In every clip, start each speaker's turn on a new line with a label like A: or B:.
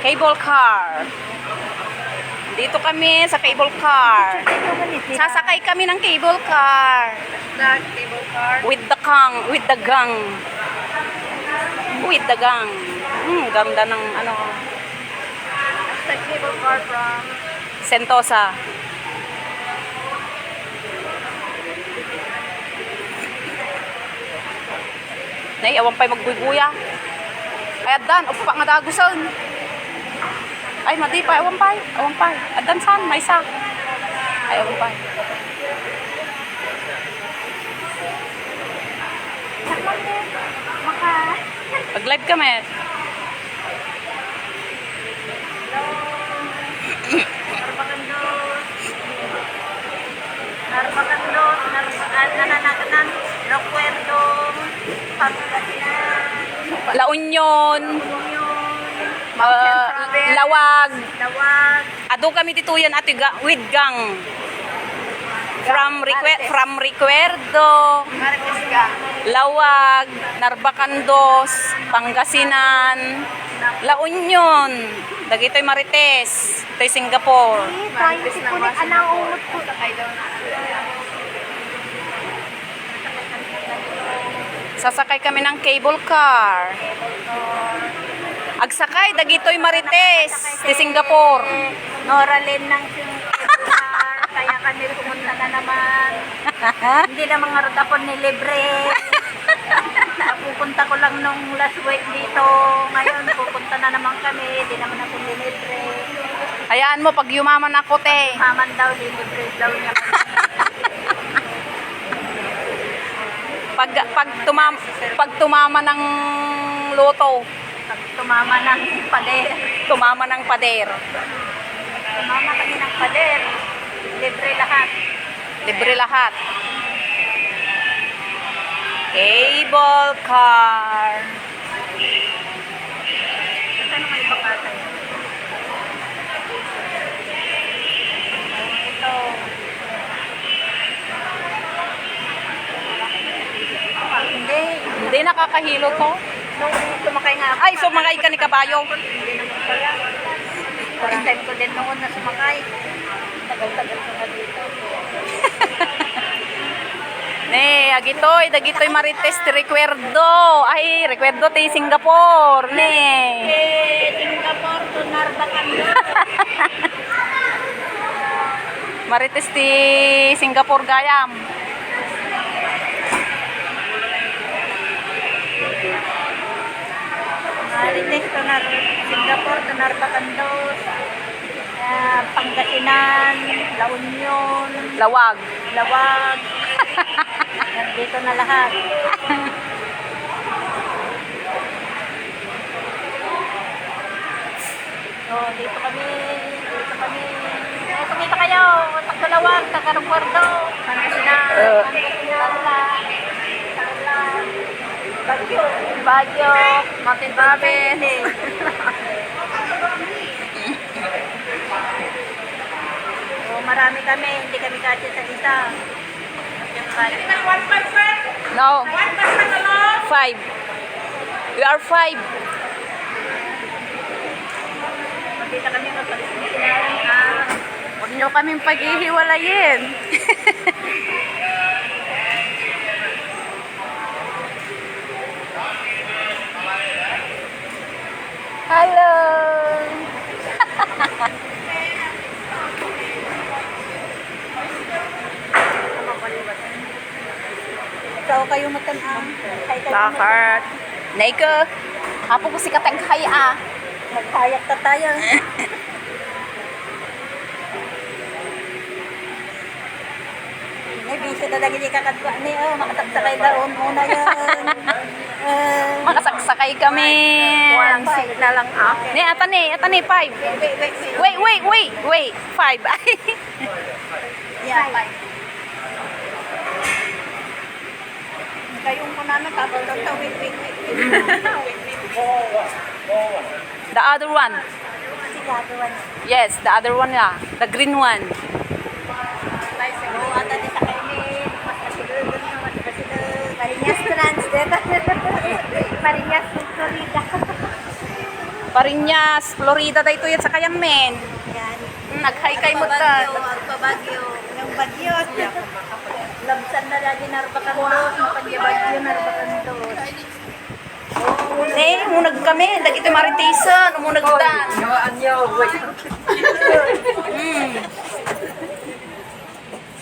A: Cable car. Dito kami sa cable car. Sasakay kami ng cable car.
B: The cable car.
A: With the gang. With the gang. Ganda ng ano.
B: The cable car from
A: Sentosa. Nay, awan pa'y magbubuya. Ay, adan. Upo pa nga dagusan. Ay, madi pa. Awan pa'y. Awan pa'y. Adan saan? May isa. Ay, awan pa'y. Pag-live kami.
B: Narbacandos, Nananakanan, Recuerdo, Pangasinan,
A: La Union.
B: Union,
A: Lawag.
B: Lawag,
A: Ado kami dito yan ate with gang. From Recuerdo,
B: Marites ka.
A: Lawag, Narbacandos, Pangasinan, La Union. Dagitoy Marites. Ito'y Singapore.
B: Marites na mas. Sakay daw na.
A: Sasakay kami ng cable car. Agsakay, dagitoy Marites. Ti Singapore.
B: Noralin ng cable car. Kaya kami pumunta na naman. Hindi na mga rodapon ni libre. Pupunta ko lang nung last week dito. Ngayon, pupunta na naman kami. Hindi naman ako nilibre.
A: Hayaan mo, pag yumaman ako, te.
B: Maman daw, nilibre daw niya.
A: Pag tumama ng loto,
B: Tumama ng pader.
A: tumama ng pader.
B: Tumama kami ng pader. Libre lahat.
A: Libre lahat. Cable car.
B: Saan naman ibang katay? Ito. Hindi.
A: Hindi nakakahilo to.
B: Nung sumakay nga ako.
A: Ay, sumakay ka ni kabayo.
B: Hindi naman pala. First time ko din noon na sumakay. Tagal-tagal ko na dito.
A: Ne, agitoy, dagitoy Marites ti Recuerdo. Ay, Recuerdo ti Singapore, ne.
B: Singapore to Narbacandos.
A: Marites ti Singapore gayam.
B: Marites to Singapore to Narbacandos. Pangasinan, La Union,
A: Lawag.
B: Lawag. Nandito na lahat. Oh, dito kami. Dito kami. Oh, kumita kayo. Tagalawag, Tagarukwardo. Pangasinan. Pangasinan. Bagyo. Bagyo. Mountain Babin. Oh, marami kami. Hindi kami kasi sa isa.
A: No. 5. We are 5.
B: Magkita kami magpagsisinaan.
A: Huwag nyo kaming paghihiwalayin. Hello.
B: Ikaw kayo matanang.
A: Bakit? Naika. Hapo ko si kataghay ah.
B: Maghayak ka tayo. May bisyo na lagi di kakadwa ni. Oh, makasagsakay daon muna yan.
A: Makasaksakay kami.
B: One seat na lang akin.
A: Ne, ata ni 5. Wait. 5.
B: Yeah, bye. Kayong muna na tapos daw sa wait.
A: The other one.
B: Sigado one.
A: Yes, the other one lah. The green one.
B: Oh, ata di sa kainin. Mas kasilod na, mas kasilod. Marinas Trans, diba? Marinas Florida.
A: Parinyas, Florida dayto yan sa Kayamen.
B: Yan.
A: Naghaykay mo
B: Agpabagyo,
A: ta.
B: agpabagyo. Yung bagyo. Labsan na lagi narbakan doon. Pagya-bagyo narbakan doon.
A: Munag kami, dagito maritisan, umunag ta.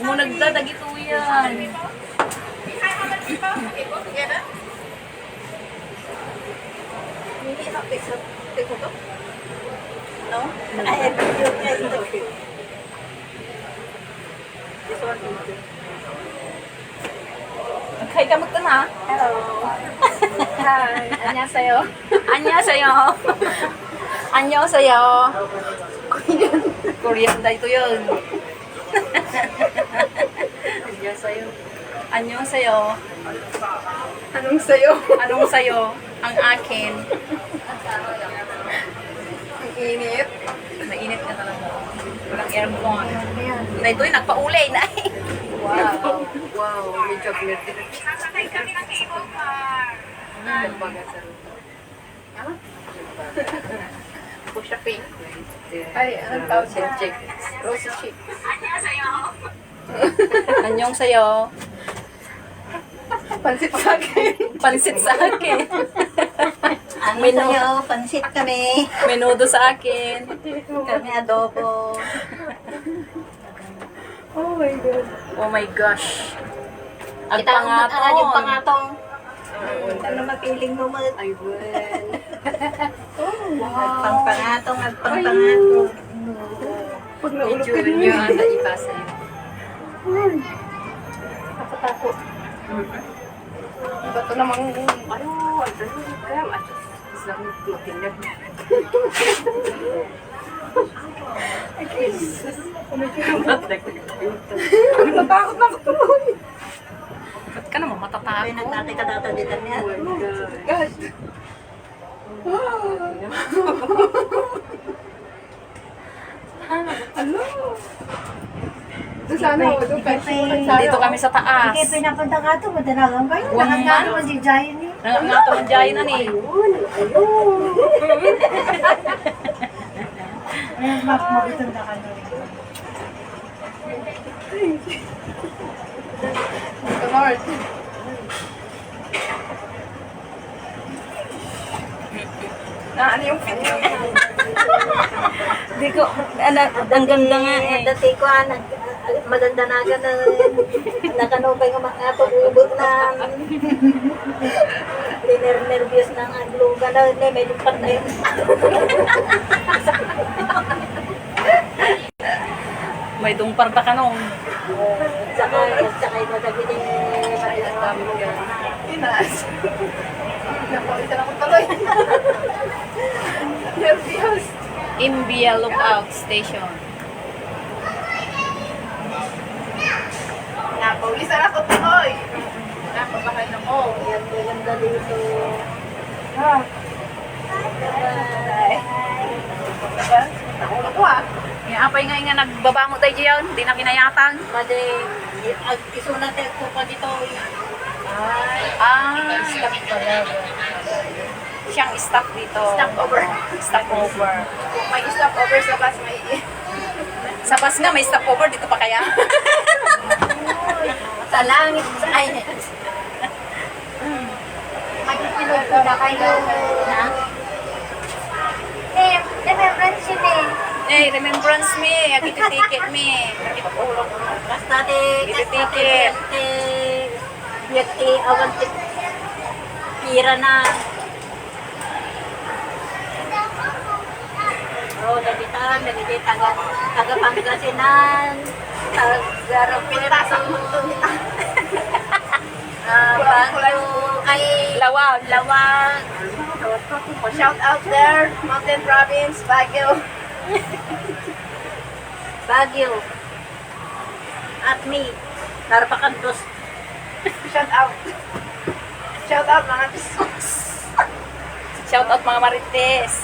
A: Umunag ta, dagito yan.
B: No? Ay, video guys.
A: Naghay ka mo ta na.
B: Hello. Hi. Annyeonghaseyo.
A: Annyeonghaseyo. Annyeonghaseyo. Korean dayto yun. Annyeonghaseyo. Annyeonghaseyo.
B: Anong sayo?
A: Anong sayo? Ang akin.
B: Ang init.
A: Mainit na talaga. Walang aircon. Na ito'y nagpaulay na eh.
B: Wow. Wow. May chocolate din.
A: Pusha pink.
B: Ay, anong tawag siya? Rosy cheek.
A: Anyong sayo.
B: Pansit sa akin.
A: Pansit sa akin.
B: Ano sa'yo? Pansit kami.
A: Menudo sa akin.
B: Kami adobo. Oh my God.
A: Oh my gosh. Ang
B: Kita ang mag-aral yung
A: pangaton.
B: pangatong. Ano mapiling mo mo? Ay, Agpangpangatong, agpangpangatong. Pag naulog ka din yun.
A: Anda ipasa yun.
B: Nakatakot. Bato namang, ano, isang matinag. Natakot na ako tuloy.
A: Ba't ka naman
B: Ay,
A: matatakot?
B: nagtatikadata din niya.
C: God. Ano? Doon sana ako, doon kahit
A: Dito kami sa taas.
B: Kaya pinapunta ka ito, madalagang kayo.
A: One
B: Nakagano
A: month.
B: mo si Jayon eh.
A: Nangangato ang jayo na ni.
B: Ayun, map mo ito na ka doon.
C: Ito, Lord. Na ano yung fit?
A: Di ko, ang ganda nga eh.
B: Dati ko, madandanagan na nakanupay ko mga pag-ubot na nervyos ng agluga na may lupat na yun.
A: May dumpar ta ka nung.
B: Tsaka yung madagi din
C: Inas. Napawisan ako tuloy. Nervyos.
A: Imbia Lookout Station.
C: Napawisan ako tuloy. Napabahay na ko.
B: Yan, maganda dito.
C: Ah. Diba? Nakulo ko ah.
A: Yung apay nga nagbabango tayo dyan, di na kinayatan.
B: Pwede, isunat ko pa dito.
A: Staff pala. Siyang staff dito.
C: Stopover.
A: Stopover.
C: May stopover sa bus, may...
A: Sa bus nga, may stopover. Dito pa kaya?
B: Sa langit, sa ay. Magpipilog ko na kayo. Na? Remembrance yun eh.
A: Eh, remembrance me. Agiti ticket me.
B: Basta di,
A: Titikit.
B: Yati, awan ti, pira na. Oh, nagitan, taga Pangasinan, taga Rapitasan mo ito. Bago ay
A: Lawag.
B: Lawag.
C: Shout out there, Mountain Province, Baguio.
B: Baguio. At me, Narpacantos.
C: Shout out. Shout out mga
A: Shout out mga marites.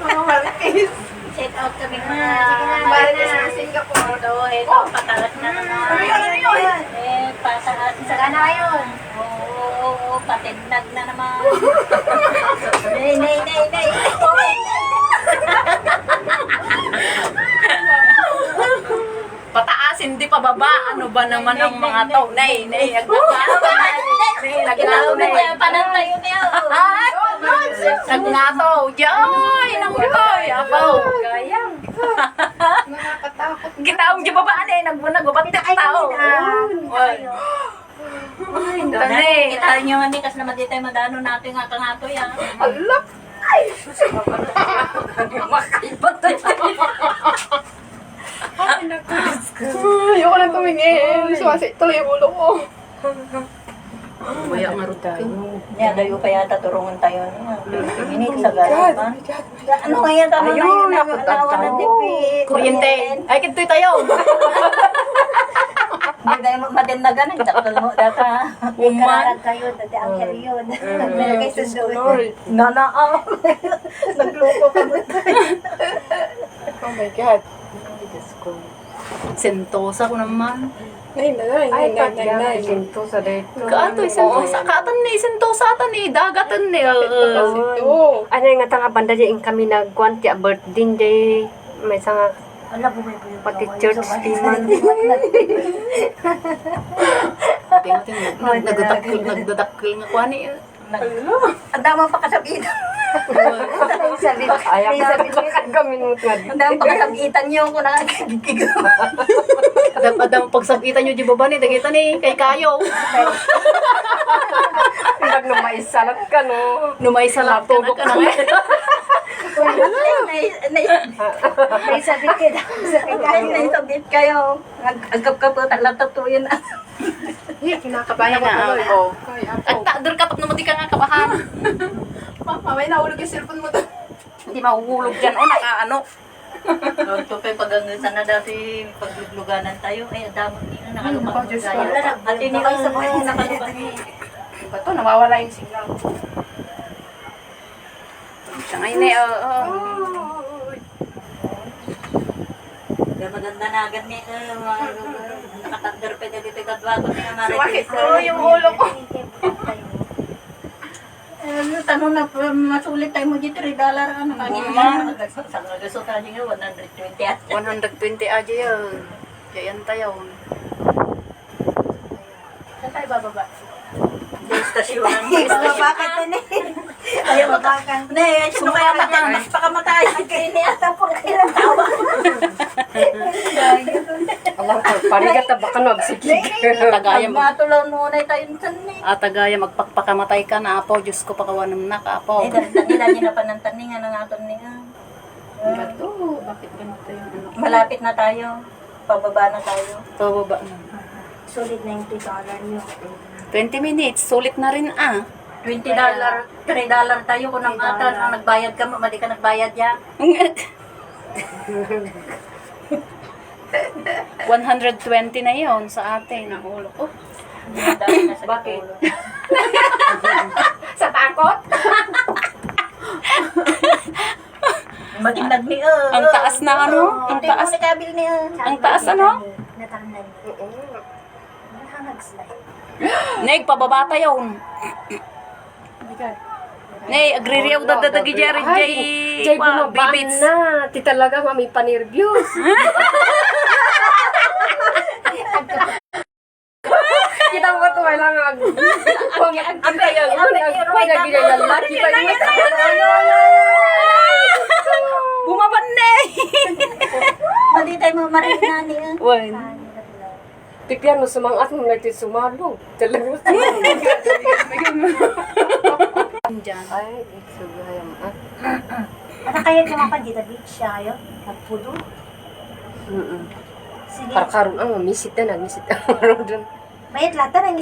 C: mga marites.
B: Check out kami mga
C: Marites ng Singapore.
B: Ito, patalas na naman.
C: Ano yun?
B: Eh, patalas na. Saka na yun. Oo, patinag na naman. Nay.
A: ba naman ang mga to? Nay, nagnato, nay.
B: Panantay niya.
A: Nagnato, joy, nang joy, apaw.
B: Gayang.
C: Nakakatakot.
A: Kita ang jibabaan eh, nagbubat na tao. Tane.
B: Kita niyo nga ni kasi naman di tayo madano natin nga kangato yan.
C: Ala! Ayoko na tumingin. Suwasi tuloy yung ulo ko.
A: Maya nga rin tayo.
B: Yan, dayo pa yata turungan tayo. Init sa gano'n. Ano nga yan? Ano nga yan? Nawa ng tipi.
A: Kuryente. Ay, kito tayo.
B: Hindi tayo madindagan. Nagdakal mo. Data. Kararag kayo. Dati ang yun. Nalagay sa sulit. Nanaaw. Nagluko ka mo.
C: Oh my God.
A: Sentosa ko naman.
C: Nay.
D: Sentosa dito.
A: Kaato, sentosa. Kaatan ni, sentosa atan ni, dagatan ni.
C: Ito.
D: Ano yung nga tanga banda dyan kami nagkuhan tiya birthday day. May sanga
B: Wala po may puyo.
D: pati church timan.
A: Nagdadakil nga kuha ni.
B: Ang dama pa kasabitan. Sabi
D: Ayaw kami nung
B: ang dama pa kasabitan niyo kung nakakagigig.
A: Adam pagsabitan nyo di ba ni, dagita ni, kay Kayo.
D: Pag na may salat ka no.
A: Numay sa laptop ka na nga.
B: Naisabit kayo. Naisabit kayo. Agkap-kaputan lang tatuyin na.
C: Kinakabayan ko
A: Kaya nga,
C: tuloy.
A: oo.
C: Kaya
A: At
C: ako.
A: takder ka, naman di ka nga kabahan.
C: Mama, may nahulog yung cellphone mo to.
A: Hindi mahuhulog dyan, o nakaano.
B: Ito pa pag-angisan na dati paglugluganan tayo. Ay, damot niya. Nakalupang
C: Diyos ko.
B: gaya. At hindi ko sa buhay nakalupang.
C: Diba to? Nawawala yung signal.
A: Siya ngayon eh, oo.
B: Kaya maganda na agad ni nakatagder pa dito kadwago niya
C: Sumakit ko yung ulo ko.
B: Tanong na masulit tayo mo dito $3 ano kanina. Sa nagasot tayo nga 120 at
A: 120 aja yun. Diyan tayo.
C: Saan tayo bababa?
B: stasyon. Bakit na ayaw makakan. Ne, sino kaya matay? Mas pakamatay. Kaya niya po kailang tawa.
D: Alam ko, parigat na baka magsikig.
A: Tagaya mo.
B: Matulaw nunay tayo sa ni.
A: Tagaya magpakamatay ka na apo. Diyos ko pakawanam na ka apo.
B: Ay, dali na pa ng taningan ng aton niya.
A: Bato, bakit ganito yung ano?
B: Malapit na tayo. Pababa na tayo.
A: Pababa na.
B: Sulit na yung $2 nyo.
A: 20 minutes, sulit na rin ah.
B: $20, $3 tayo kung ang atan ang nagbayad ka mo, mali ka nagbayad ya.
A: 120 na yon sa atin. Ang ulo ko.
B: Bakit?
C: Sa takot?
B: Matindag ni
A: Ang taas na ano? Ang taas.
B: Hindi mo nikabil niya.
A: Ang taas ano?
B: Natangnan.
A: Neg, pababa tayo. Nay, agririyaw dadadagi jari jay.
D: Jay, bumabaan na. Ti talaga, mami panirvyos. Kita mo ito, wala nga. Ang kaya, lalaki pa yun.
A: Bumaban na
B: Mali tayo mo marinig na niya.
D: Tikyan mo, sumangat mo na ito sumalong. Talaga. Ay, isugayam.
B: Ano kaya kumapag dito beach siya kayo? Magpudo? Sige.
D: Karkaroon ang mamisit na, nagmisit ang doon.
B: Mayat lata na